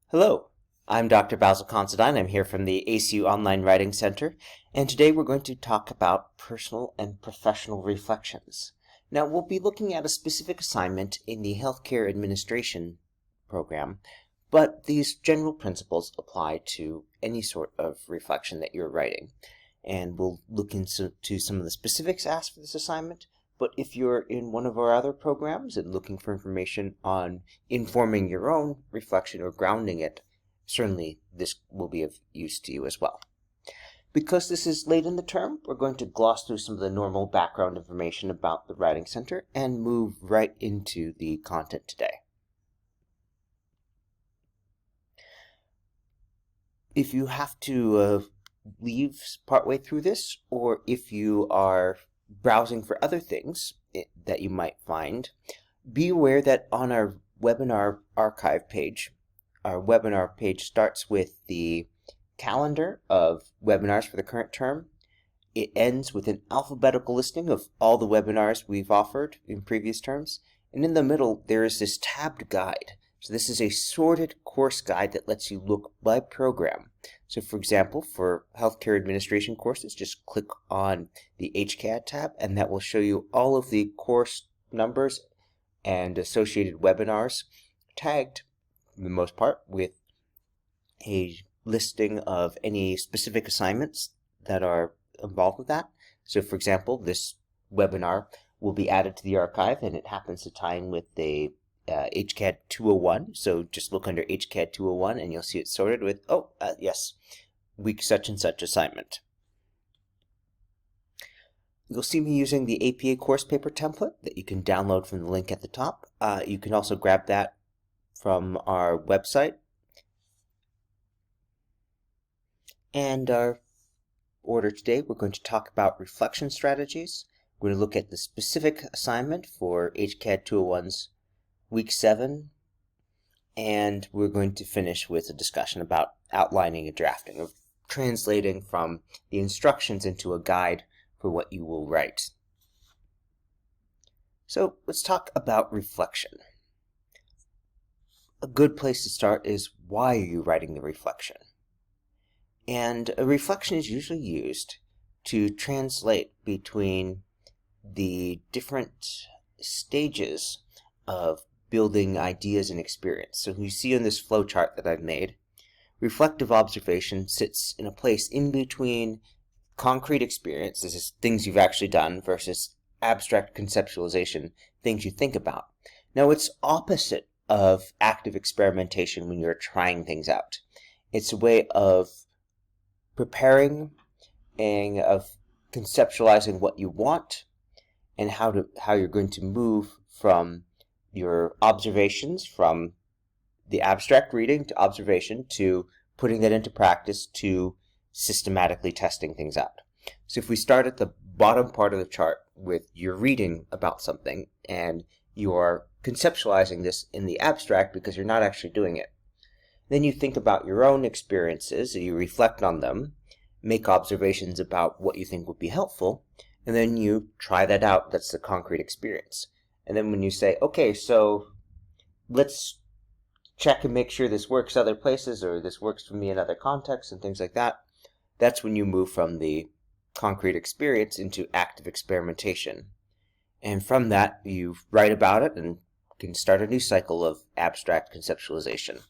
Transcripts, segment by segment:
Hello, I'm Dr. Basil Considine. I'm here from the ACU Online Writing Center, and today we're going to talk about personal and professional reflections. Now, we'll be looking at a specific assignment in the Healthcare Administration program, but these general principles apply to any sort of reflection that you're writing. And we'll look into some of the specifics asked for this assignment. But if you're in one of our other programs and looking for information on informing your own reflection or grounding it, certainly this will be of use to you as well. Because this is late in the term, we're going to gloss through some of the normal background information about the Writing Center and move right into the content today. If you have to leave partway through this, or if you are browsing for other things that you might find, be aware that on our webinar archive page, our webinar page starts with the calendar of webinars for the current term. It ends with an alphabetical listing of all the webinars we've offered in previous terms, and in the middle there is this tabbed guide. So this is a sorted course guide that lets you look by program. So for example, for healthcare administration courses, just click on the HCAD tab and that will show you all of the course numbers and associated webinars tagged, for the most part, with a listing of any specific assignments that are involved with that. So for example, this webinar will be added to the archive and it happens to tie in with the HCAD 201, so just look under HCAD 201 and you'll see it sorted with, yes, week such and such assignment. You'll see me using the APA course paper template that you can download from the link at the top. You can also grab that from our website. And our order today, we're going to talk about reflection strategies. We're going to look at the specific assignment for HCAD 201's Week 7, and we're going to finish with a discussion about outlining and drafting, of translating from the instructions into a guide for what you will write. So let's talk about reflection. A good place to start is, why are you writing the reflection? And a reflection is usually used to translate between the different stages of building ideas and experience. So you see on this flowchart that I've made, reflective observation sits in a place in between concrete experience, this is things you've actually done, versus abstract conceptualization, things you think about. Now it's opposite of active experimentation when you're trying things out. It's a way of preparing and of conceptualizing what you want and how you're going to move from your observations, from the abstract reading to observation, to putting that into practice, to systematically testing things out. So if we start at the bottom part of the chart with your reading about something and you are conceptualizing this in the abstract because you're not actually doing it, then you think about your own experiences, you reflect on them, make observations about what you think would be helpful, and then you try that out. That's the concrete experience. And then when you say, okay, so let's check and make sure this works other places, or this works for me in other contexts and things like that, that's when you move from the concrete experience into active experimentation. And from that, you write about it and can start a new cycle of abstract conceptualization.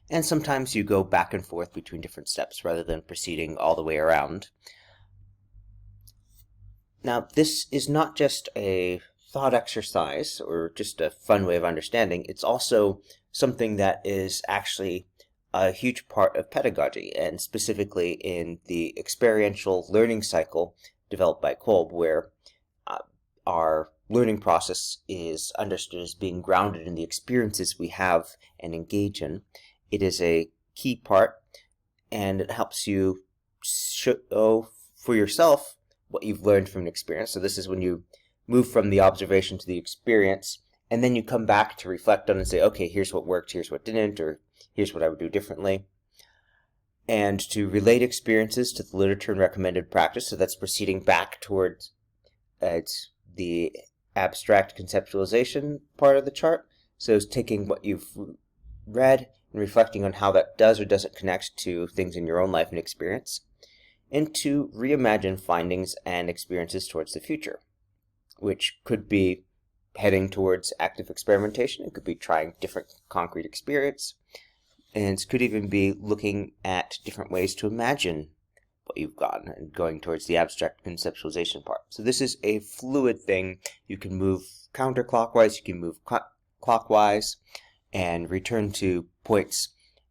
And sometimes you go back and forth between different steps rather than proceeding all the way around. Now, this is not just a thought exercise or just a fun way of understanding. It's also something that is actually a huge part of pedagogy, and specifically in the experiential learning cycle developed by Kolb, where our learning process is understood as being grounded in the experiences we have and engage in. It is a key part, and it helps you show for yourself what you've learned from an experience. So this is when you move from the observation to the experience, and then you come back to reflect on and say, okay, here's what worked, here's what didn't, or here's what I would do differently. And to relate experiences to the literature and recommended practice, so that's proceeding back towards the abstract conceptualization part of the chart. So it's taking what you've read and reflecting on how that does or doesn't connect to things in your own life and experience, and to reimagine findings and experiences towards the future, which could be heading towards active experimentation. It could be trying different concrete experience, and it could even be looking at different ways to imagine what you've gotten and going towards the abstract conceptualization part. So this is a fluid thing. You can move counterclockwise, you can move clockwise, and return to points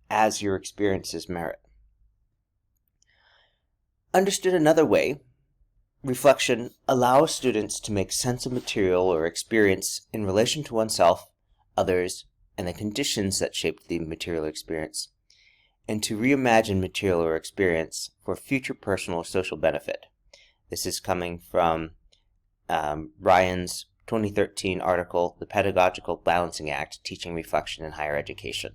as your experiences merit. Understood another way, reflection allows students to make sense of material or experience in relation to oneself, others, and the conditions that shaped the material experience, and to reimagine material or experience for future personal or social benefit. This is coming from Ryan's 2013 article, The Pedagogical Balancing Act, Teaching Reflection in Higher Education,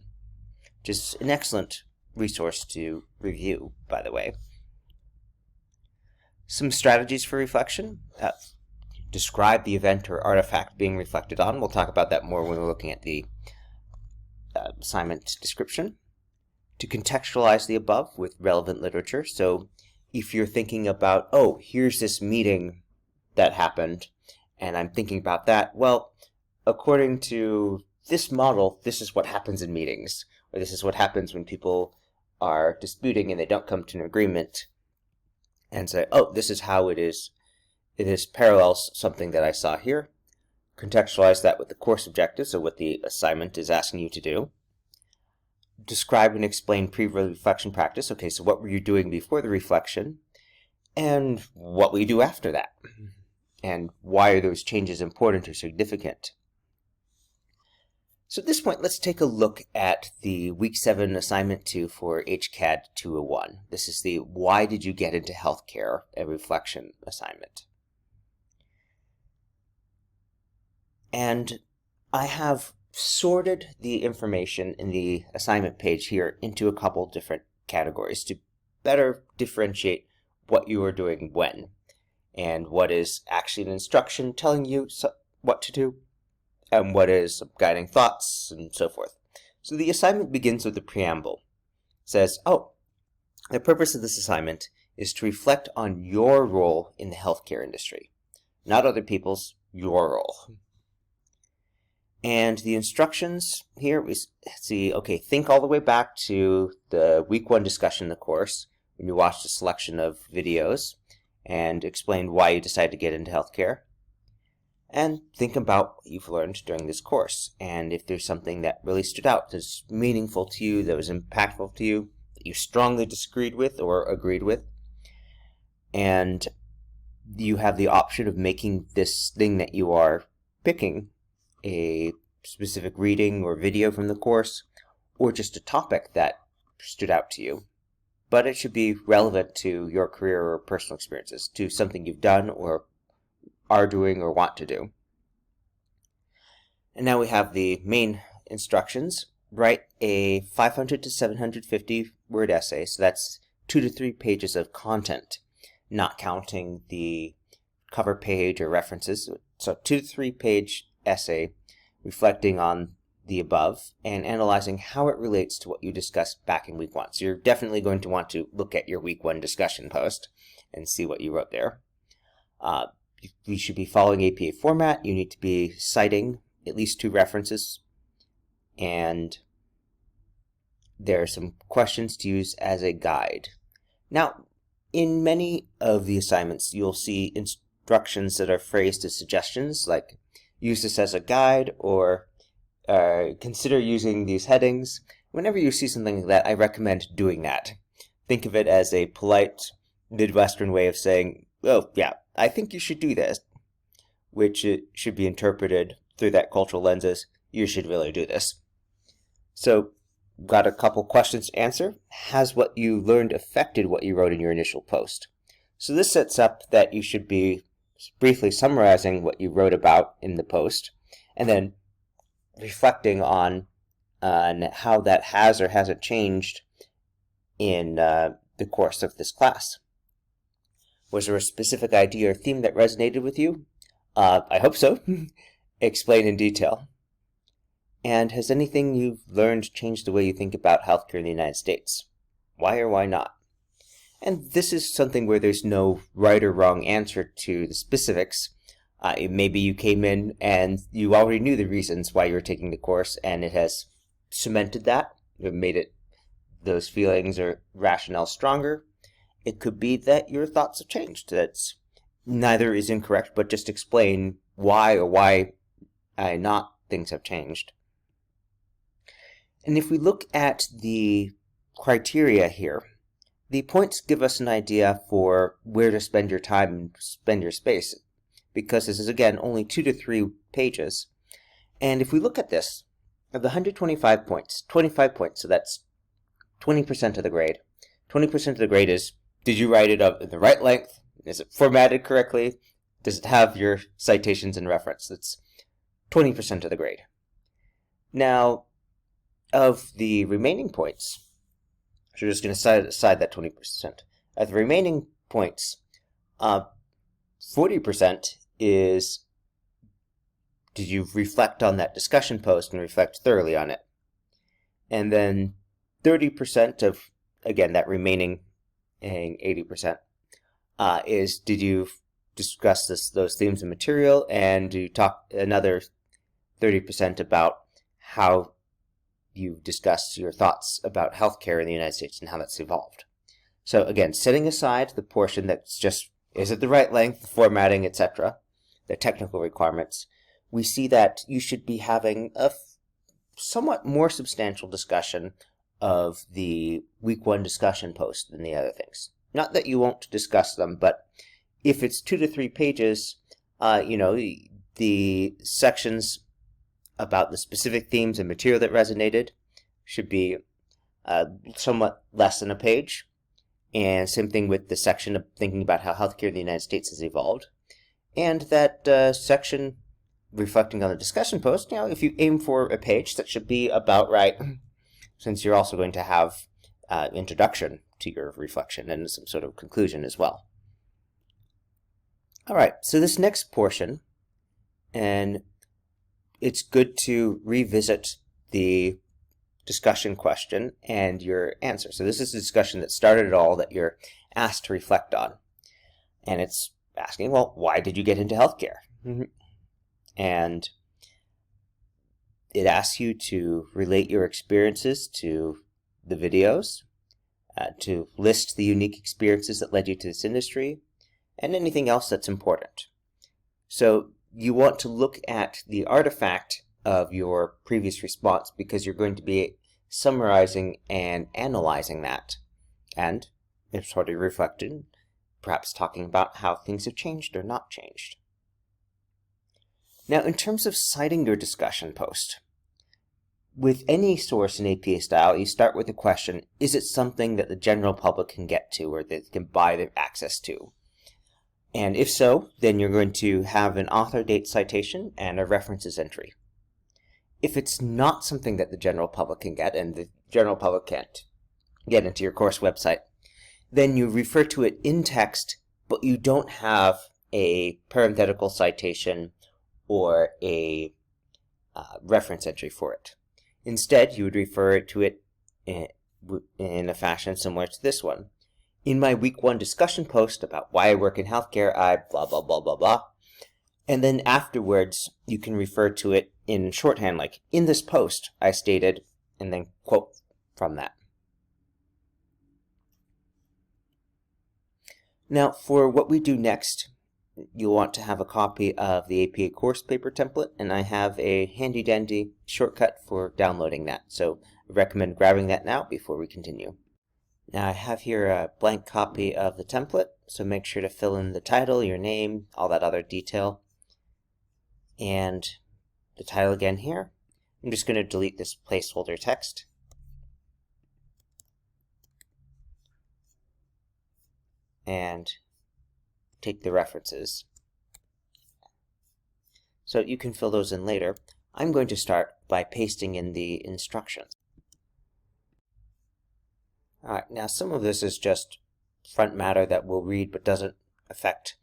which is an excellent resource to review, by the way. Some strategies for reflection. Describe the event or artifact being reflected on. We'll talk about that more when we're looking at the assignment description. To contextualize the above with relevant literature. So if you're thinking about, oh, here's this meeting that happened, and I'm thinking about that, well, according to this model, this is what happens in meetings, or this is what happens when people are disputing and they don't come to an agreement, and say, oh, this is how it is. It parallels something that I saw here. Contextualize that with the course objectives, so what the assignment is asking you to do. Describe and explain pre-reflection practice. Okay, so what were you doing before the reflection? And what will you do after that? And why are those changes important or significant? So at this point, let's take a look at the Week 7 Assignment 2 for HCAD 201. This is the Why Did You Get Into Healthcare? A Reflection assignment. And I have sorted the information in the assignment page here into a couple different categories to better differentiate what you are doing when, and what is actually an instruction telling you what to do, and what is guiding thoughts, and so forth. So the assignment begins with the preamble. It says, oh, the purpose of this assignment is to reflect on your role in the healthcare industry, not other people's, your role. And the instructions here, we see, okay, think all the way back to the Week 1 discussion in the course, when you watched a selection of videos and explained why you decided to get into healthcare. And think about what you've learned during this course, and if there's something that really stood out, that's meaningful to you, that was impactful to you, that you strongly disagreed with or agreed with. And you have the option of making this thing that you are picking a specific reading or video from the course, or just a topic that stood out to you. But it should be relevant to your career or personal experiences, to something you've done or are doing or want to do. And now we have the main instructions. Write a 500 to 750 word essay, so that's 2 to 3 pages of content, not counting the cover page or references. So 2 to 3 page essay reflecting on the above and analyzing how it relates to what you discussed back in Week 1. So you're definitely going to want to look at your Week 1 discussion post and see what you wrote there. You should be following APA format. You need to be citing at least 2 references, and there are some questions to use as a guide. Now, in many of the assignments, you'll see instructions that are phrased as suggestions, like use this as a guide, or consider using these headings. Whenever you see something like that, I recommend doing that. Think of it as a polite Midwestern way of saying, oh, yeah, I think you should do this, which it should be interpreted through that cultural lenses. You should really do this. So, got a couple questions to answer. Has what you learned affected what you wrote in your initial post? So this sets up that you should be briefly summarizing what you wrote about in the post, and then reflecting on how that has or hasn't changed in the course of this class. Was there a specific idea or theme that resonated with you? I hope so. Explain in detail. And has anything you've learned changed the way you think about healthcare in the United States? Why or why not? And this is something where there's no right or wrong answer to the specifics. Maybe you came in and you already knew the reasons why you were taking the course, and it has cemented that. It made it, those feelings or rationale stronger. It could be that your thoughts have changed. That's neither is incorrect, but just explain why or why not things have changed. And if we look at the criteria here, the points give us an idea for where to spend your time and spend your space, because this is, again, only 2 to 3 pages. And if we look at this, of the 125 points, 25 points, so that's 20% of the grade. 20% of the grade is, did you write it up in the right length? Is it formatted correctly? Does it have your citations and reference? That's 20% of the grade. Now, of the remaining points, so we're just going to set aside that 20%. Of the remaining points, 40% is, did you reflect on that discussion post and reflect thoroughly on it? And then 30% of, again, that remaining 80%, is, did you discuss those themes and material, and do you talk another 30% about how you discuss your thoughts about healthcare in the United States and how that's evolved. So again, setting aside the portion that's just, is it the right length, the formatting, etc., the technical requirements, we see that you should be having a somewhat more substantial discussion of the week 1 discussion post than the other things. Not that you won't discuss them, but if it's 2 to 3 pages, the sections about the specific themes and material that resonated should be somewhat less than a page. And same thing with the section of thinking about how healthcare in the United States has evolved. And that section reflecting on the discussion post, if you aim for a page, that should be about right, since you're also going to have introduction to your reflection and some sort of conclusion as well. All right, so this next portion, and it's good to revisit the discussion question and your answer. So this is a discussion that started it all, that you're asked to reflect on. And it's asking, well, why did you get into healthcare? And it asks you to relate your experiences to the videos, to list the unique experiences that led you to this industry, and anything else that's important. So you want to look at the artifact of your previous response, because you're going to be summarizing and analyzing that. And if sort of reflected, perhaps talking about how things have changed or not changed. Now, in terms of citing your discussion post, with any source in APA style, you start with the question, is it something that the general public can get to or that can buy their access to? And if so, then you're going to have an author date citation and a references entry. If it's not something that the general public can get, and the general public can't get into your course website, then you refer to it in text, but you don't have a parenthetical citation or a reference entry for it. Instead, you would refer to it in a fashion similar to this one. In my week 1 discussion post about why I work in healthcare, I blah, blah, blah, blah, blah. And then afterwards, you can refer to it in shorthand, like, in this post, I stated, and then quote from that. Now, for what we do next, you'll want to have a copy of the APA course paper template, and I have a handy-dandy shortcut for downloading that. So I recommend grabbing that now before we continue. Now I have here a blank copy of the template, so make sure to fill in the title, your name, all that other detail. And the title again here. I'm just going to delete this placeholder text. And take the references. So you can fill those in later. I'm going to start by pasting in the instructions. Alright, now some of this is just front matter that we'll read but doesn't affect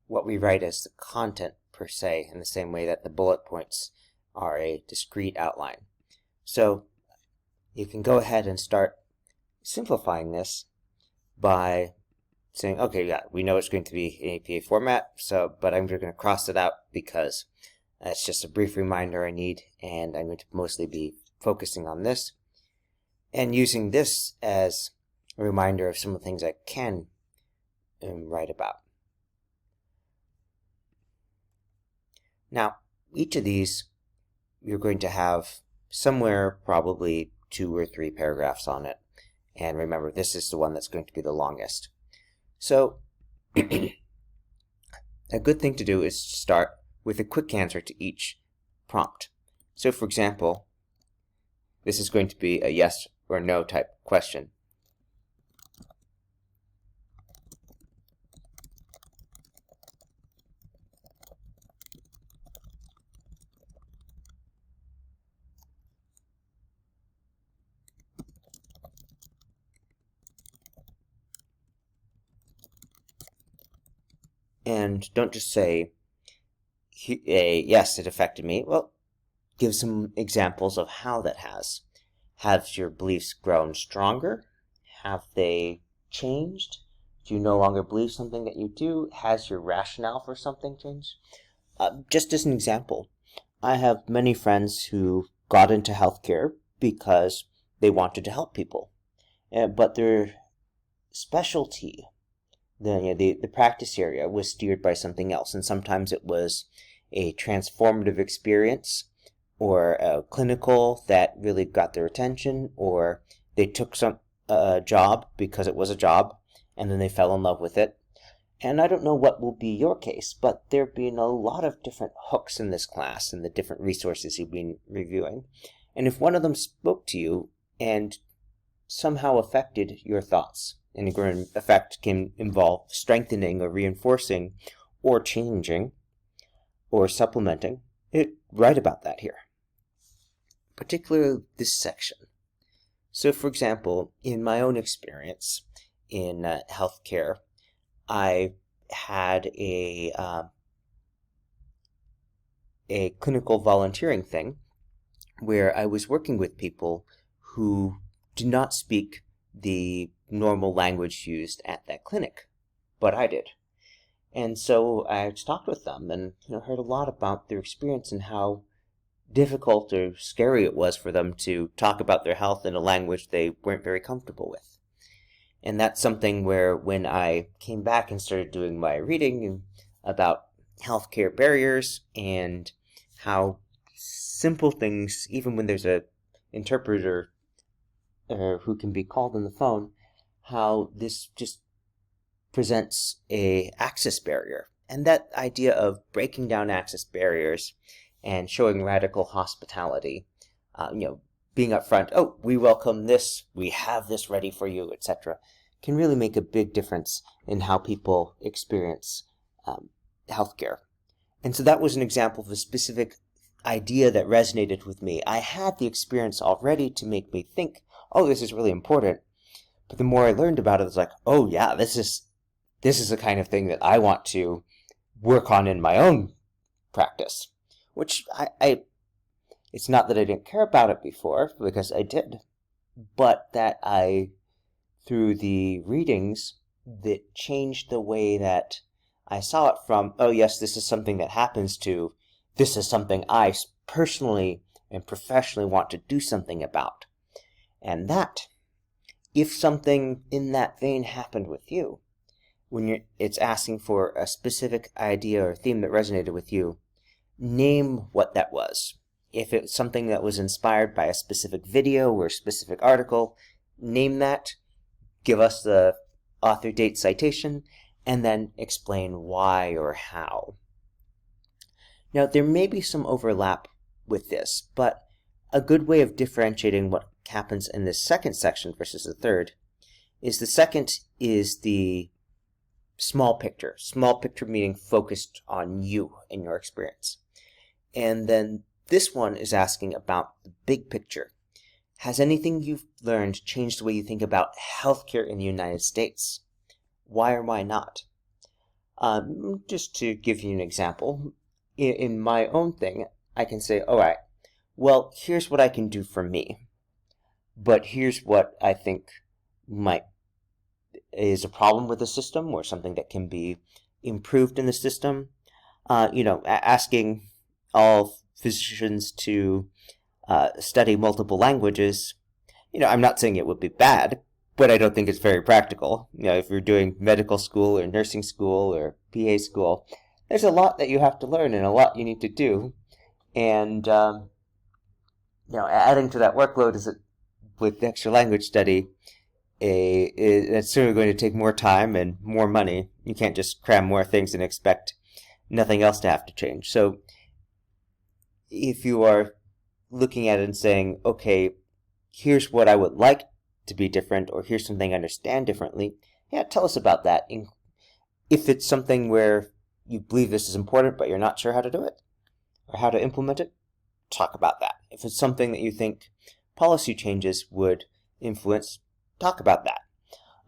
what we write as the content per se, in the same way that the bullet points are a discrete outline. So you can go ahead and start simplifying this by saying, okay, yeah, we know it's going to be an APA format, but I'm just going to cross it out because it's just a brief reminder I need, and I'm going to mostly be focusing on this and using this as a reminder of some of the things I can write about. Now, each of these, you're going to have somewhere probably 2 or 3 paragraphs on it. And remember, this is the one that's going to be the longest. So, a good thing to do is start with a quick answer to each prompt. So, for example, this is going to be a yes or no type question. And don't just say, yes, it affected me. Well, give some examples of how that has. Have your beliefs grown stronger? Have they changed? Do you no longer believe something that you do? Has your rationale for something changed? Just as an example, I have many friends who got into healthcare because they wanted to help people. But their specialty, the practice area, was steered by something else. And sometimes it was a transformative experience or a clinical that really got their attention, or they took a job because it was a job and then they fell in love with it. And I don't know what will be your case, but there have been a lot of different hooks in this class and the different resources you've been reviewing. And if one of them spoke to you and somehow affected your thoughts, and an effect can involve strengthening or reinforcing or changing or supplementing, write about that here. Particularly this section. So, for example, in my own experience in healthcare, I had a clinical volunteering thing where I was working with people who did not speak the normal language used at that clinic, but I did. And so I talked with them and heard a lot about their experience and how difficult or scary it was for them to talk about their health in a language they weren't very comfortable with. And that's something where when I came back and started doing my reading about healthcare barriers and how simple things, even when there's an interpreter who can be called on the phone, how this just presents a access barrier. And that idea of breaking down access barriers and showing radical hospitality, being upfront, oh, we welcome this, we have this ready for you, etc., can really make a big difference in how people experience healthcare. And so that was an example of a specific idea that resonated with me. I had the experience already to make me think, oh, this is really important. But the more I learned about it, it's like, oh yeah, this is the kind of thing that I want to work on in my own practice. Which it's not that I didn't care about it before, because I did, but that through the readings, that changed the way that I saw it from, oh yes, this is something that happens, to, this is something I personally and professionally want to do something about. And that, if something in that vein happened with you, when it's asking for a specific idea or theme that resonated with you, name what that was. If it's something that was inspired by a specific video or a specific article, name that, give us the author, date, citation, and then explain why or how. Now, there may be some overlap with this, but a good way of differentiating what happens in this second section versus the third is the second is the small picture. Small picture meaning focused on you and your experience. And then this one is asking about the big picture. Has anything you've learned changed the way you think about healthcare in the United States? Why or why not? Just to give you an example, in my own thing, I can say, all right, well, here's what I can do for me, but here's what I think is a problem with the system or something that can be improved in the system. Asking all physicians to study multiple languages, I'm not saying it would be bad, but I don't think it's very practical. If you're doing medical school or nursing school or PA school, there's a lot that you have to learn and a lot you need to do. And, adding to that workload with extra language study, it's certainly going to take more time and more money. You can't just cram more things and expect nothing else to have to change. So if you are looking at it and saying, okay, here's what I would like to be different, or here's something I understand differently, tell us about that. If it's something where you believe this is important but you're not sure how to do it or how to implement it, talk about that. If it's something that you think policy changes would influence, talk about that.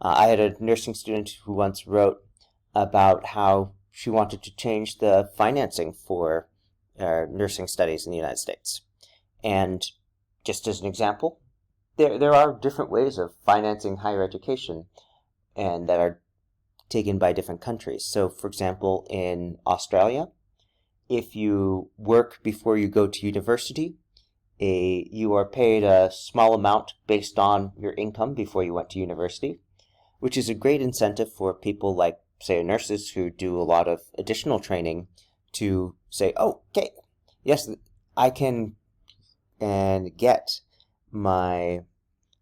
I had a nursing student who once wrote about how she wanted to change the financing for nursing studies in the United States. And just as an example, there are different ways of financing higher education and that are taken by different countries. So, for example, in Australia, if you work before you go to university, you are paid a small amount based on your income before you went to university, which is a great incentive for people like, say, nurses who do a lot of additional training to say, oh, okay, yes, I can get my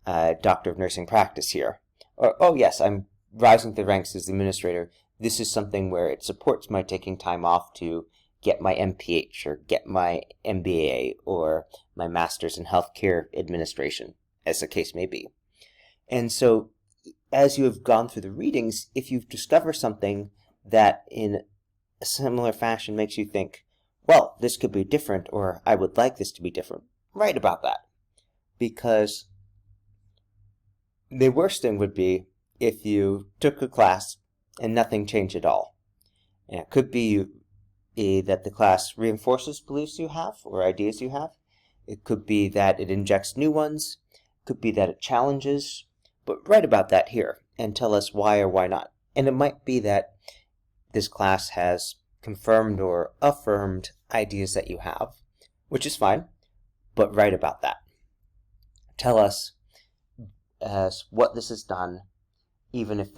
Doctor of Nursing practice here. Or, oh, yes, I'm rising through the ranks as the administrator. This is something where it supports my taking time off to get my MPH or get my MBA or my Master's in Healthcare Administration, as the case may be. And so as you have gone through the readings, if you discover something that in a similar fashion makes you think, well, this could be different, or I would like this to be different, write about that. Because the worst thing would be if you took a class and nothing changed at all. And it could be that the class reinforces beliefs you have or ideas you have. It could be that it injects new ones. It could be that it challenges. But write about that here and tell us why or why not. And it might be that this class has confirmed or affirmed ideas that you have, which is fine, but write about that. Tell us what this has done, even if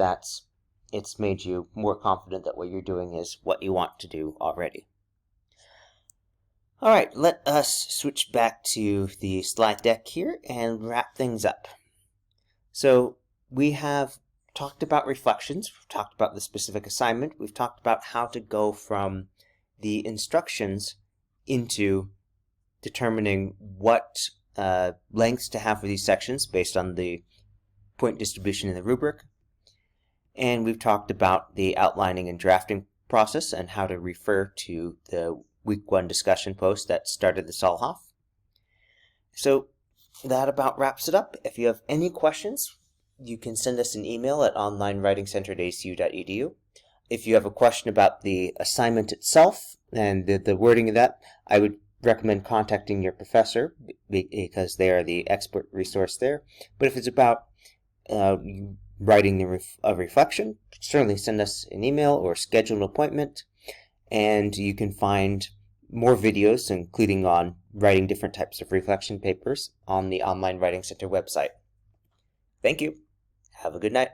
it's made you more confident that what you're doing is what you want to do already. All right, let us switch back to the slide deck here and wrap things up. So we have talked about reflections, we've talked about the specific assignment, we've talked about how to go from the instructions into determining what lengths to have for these sections based on the point distribution in the rubric. And we've talked about the outlining and drafting process and how to refer to the week 1 discussion post that started this all off. So that about wraps it up. If you have any questions, you can send us an email at onlinewritingcenter@acu.edu. If you have a question about the assignment itself and the wording of that, I would recommend contacting your professor because they are the expert resource there. But if it's about writing a reflection, certainly send us an email or schedule an appointment. And you can find more videos, including on writing different types of reflection papers, on the Online Writing Center website. Thank you. Have a good night.